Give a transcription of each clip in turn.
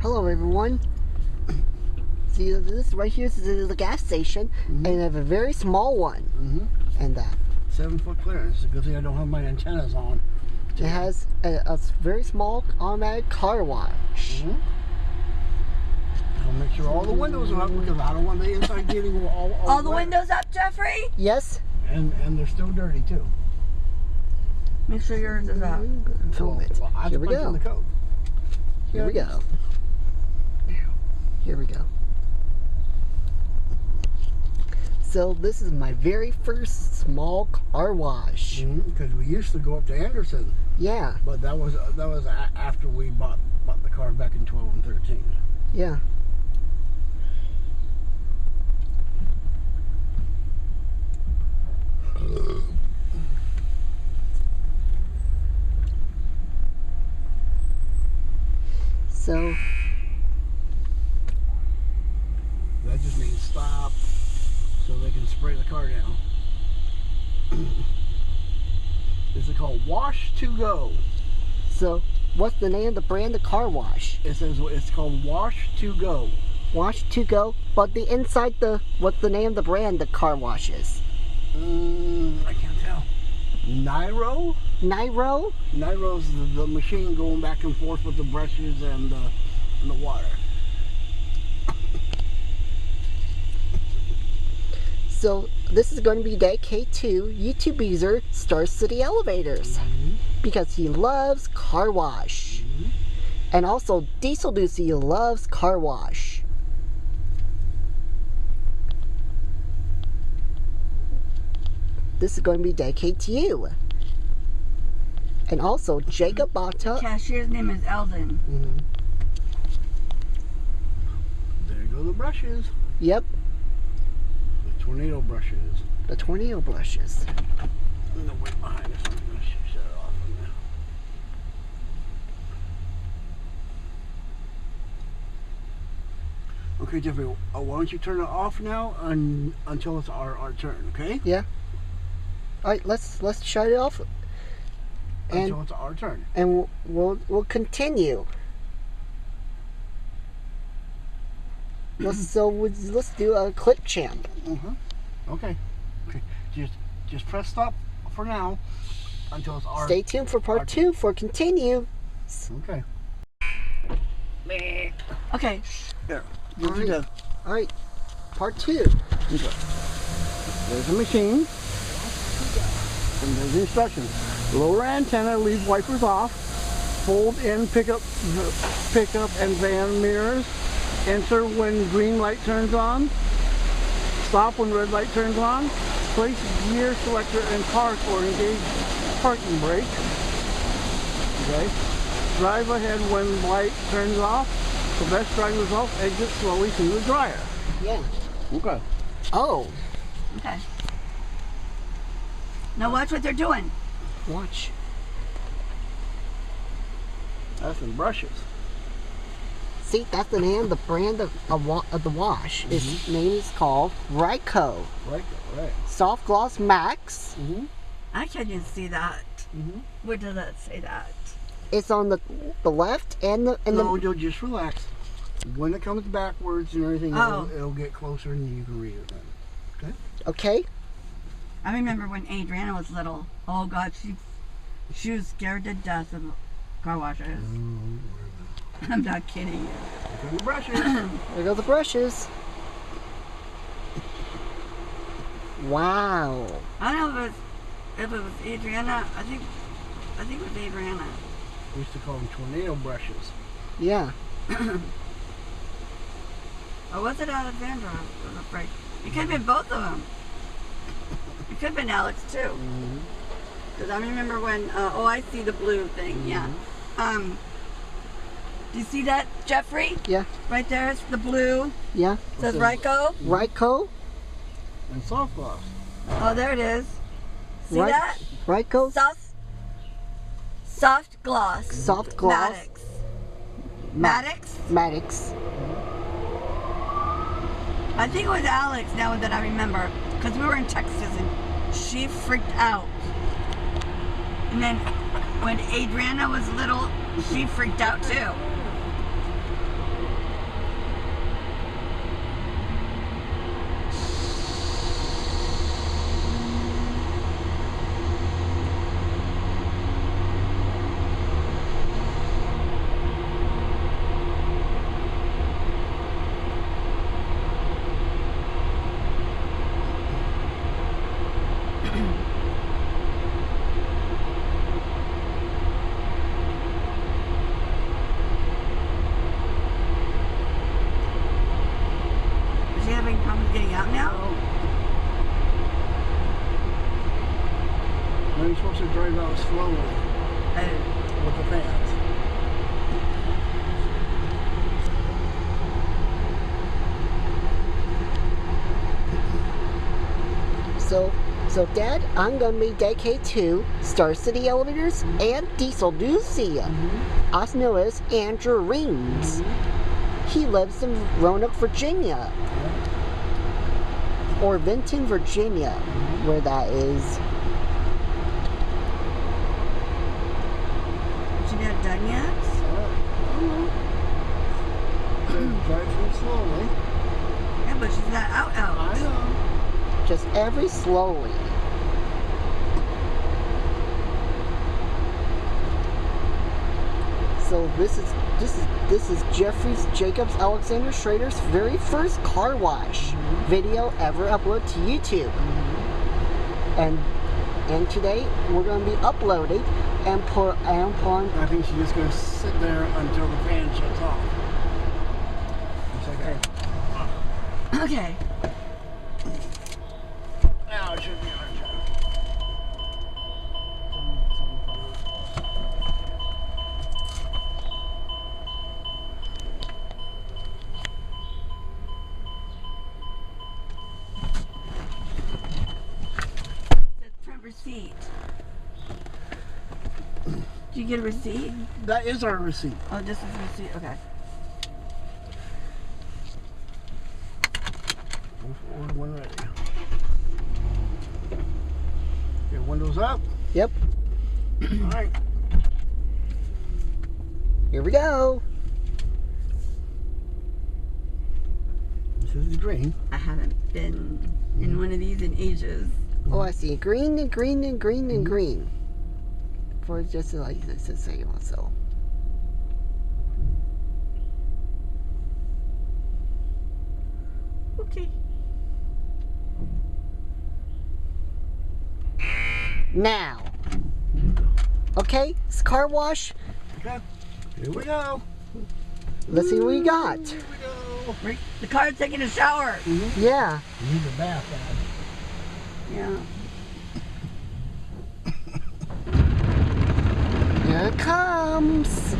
Hello everyone. See, this right here is the gas station, and I have a very small one. And 7-foot clearance. It's a good thing I don't have my antennas on. It has a very small automatic car wash. I'll make sure all the windows are up because I don't want the inside getting all the wet. windows up, Jeffrey? Yes. And they're still dirty too. Make sure yours is up. Film it. Well, I have Here to we punch in go. the code. Here we go. Here we go. So this is my very first small car wash. Because we used to go up to Anderson. Yeah. But that was after we bought the car back in 12 and 13. Yeah. So that just means stop so they can spray the car down. This is called Wash to Go. So what's the name of the brand of car wash? It says it's called Wash to Go. Wash to Go, but the inside what's the name of the brand the car wash is? I can't tell. Nyro? Nyro? Nyro's the machine going back and forth with the brushes and the water. So this is going to be dedicated to YouTube user Star City Elevators because he loves car wash. And also Diesel Lucy loves car wash. This is going to be dedicated to you. And also Jacob Bata. Cashier's name is Eldon. There go the brushes. Yep. The tornado brushes. The tornado brushes. And the way behind us. I'm going to shut it off from there. Okay, Jeffrey, why don't you turn it off now until it's our turn, okay? Yeah. All right, let's shut it off. Until it's our turn. And we'll continue. Let's do a clip champ. Okay. Just press stop for now until it's our. Stay tuned for part 2 for continue. Okay. Okay. There. All right. Part 2. Okay. There's a machine. And there's the instructions. Lower antenna, leave wipers off. Fold in pickup and van mirrors. Enter when green light turns on. Stop when red light turns on. Place gear selector and park or engage parking brake. Okay. Drive ahead when light turns off. For best drive results, exit slowly through the dryer. Yeah. Okay. Oh. Okay. Now watch what they're doing. Watch. That's some brushes. See, that's the name of the brand of the wash. Its name is called Ryko. Right. SoftGloss Maxx. I can't even see that. Where does that say that? It's on the left and the No, you'll just relax. When it comes backwards and everything, it'll get closer and you can read it then. Okay? Okay. I remember when Adriana was little. Oh God, she was scared to death of car washers. I'm not kidding you. There go the brushes. There go the brushes. Wow. I don't know if it was Adriana. I think it was Adriana. We used to call them tornado brushes. Yeah. Or was it Alexandra? I'm afraid. It could have been both of them. It could have been Alex too. Because I remember when, I see the blue thing, yeah. Do you see that, Jeffrey? Yeah. Right there, it's the blue. Yeah. It says Ryko. Ryko. And SoftGloss. Oh, there it is. See that? Ryko. SoftGloss. SoftGloss. Maxx. Maxx. I think it was Alex now that I remember. Because we were in Texas and she freaked out. And then when Adriana was little, she freaked out too. right about slowly with the fans. So Dad, I'm going to be dedicated to Star City Elevators and Diesel Lucia, also known as Andrew Reams. He lives in Roanoke, Virginia, or Vinton, Virginia, where that is. She not done yet? Driving slowly. Yeah, but she's not out. I know. Just every slowly. So this is Jacobs Alexander Schrader's very first car wash video ever uploaded to YouTube. And today we're going to be uploading and put on. I think she's just going to sit there until the fan shuts off. It's okay. Okay. Now it should be on track. That's front receipt. Did you get a receipt? That is our receipt. Oh, this is the receipt. Okay. Move forward when ready. Your windows up. Yep. All right. Here we go. This is green. I haven't been in one of these in ages. Oh, I see green and green and green and green. For just like this to say also. Okay. Now. Okay, it's car wash. Okay. Here we go. Let's see what we got. Here we go. The car's taking a shower. Yeah. You need a bath, Dad. Yeah. Here it comes.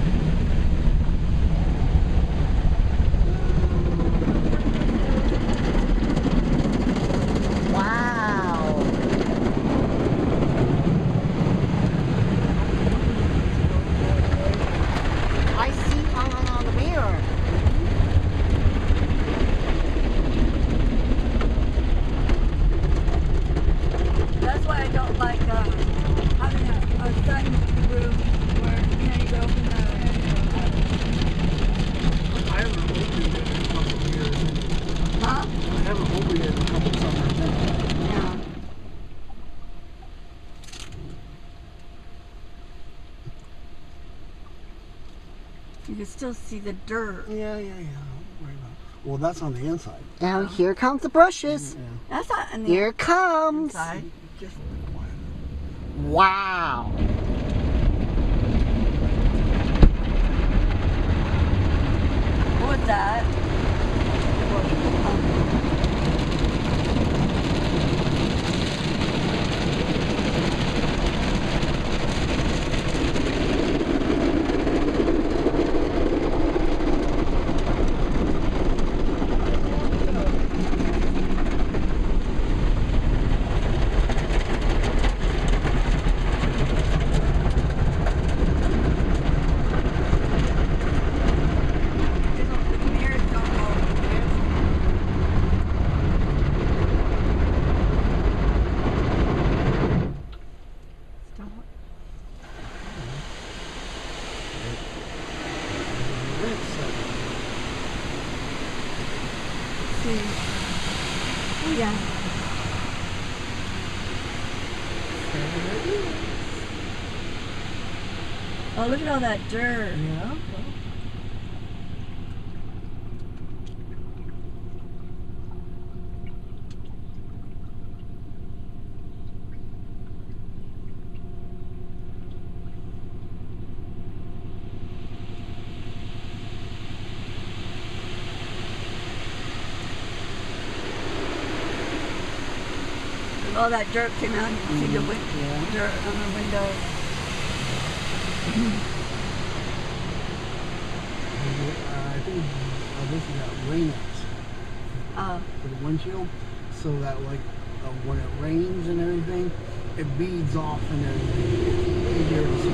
Wow. I see on the mirror. That's why I don't like having a sunroof where you go from the. I haven't opened it in a couple of years. Huh? I haven't opened it in a couple of summers. Yeah. You can still see the dirt. Yeah. Don't worry about it. Well, that's on the inside. Now here comes the brushes. Yeah. That's not in the Here it comes. inside. Just Wow. What was that? Yeah. Oh, look at all that dirt. Yeah. With all that dirt came out, you can see the Yeah. dirt on the windows. I think this is that rain for the windshield, so that like when it rains and everything, it beads off and everything. It's easier to see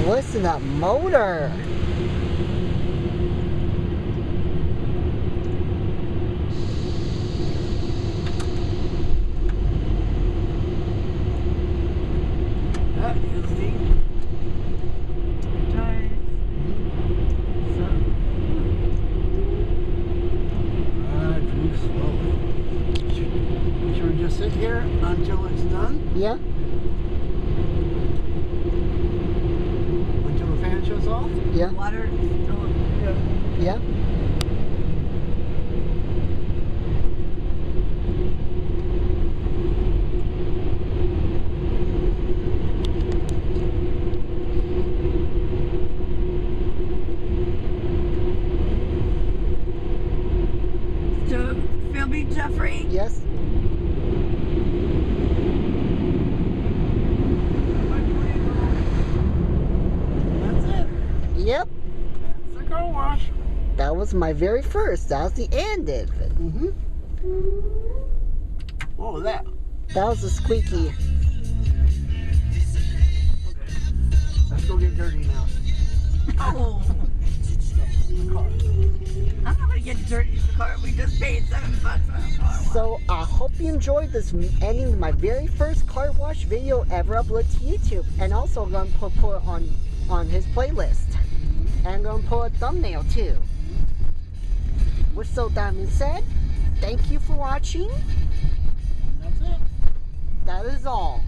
through. Listen to that motor. That is the Tires. drive slowly. Should we just sit here until it's done? Yeah. Until the fan shuts off? Yeah. Water. Oh, Yeah. So, feel me, Jeffrey? Yes. That's it. Yep. That's the car wash. That was my very first. That was the end of it. Mm-hmm. What was that? That was the squeaky. Let's go get dirty now. Oh. The car. I'm not going to get dirty in the car. We just paid $7 on a car wash. So I hope you enjoyed this ending of my very first car wash video ever uploaded to YouTube. And also I'm going to put it on his playlist. And I'm going to put a thumbnail too. With so that being said, thank you for watching. That's it. That is all.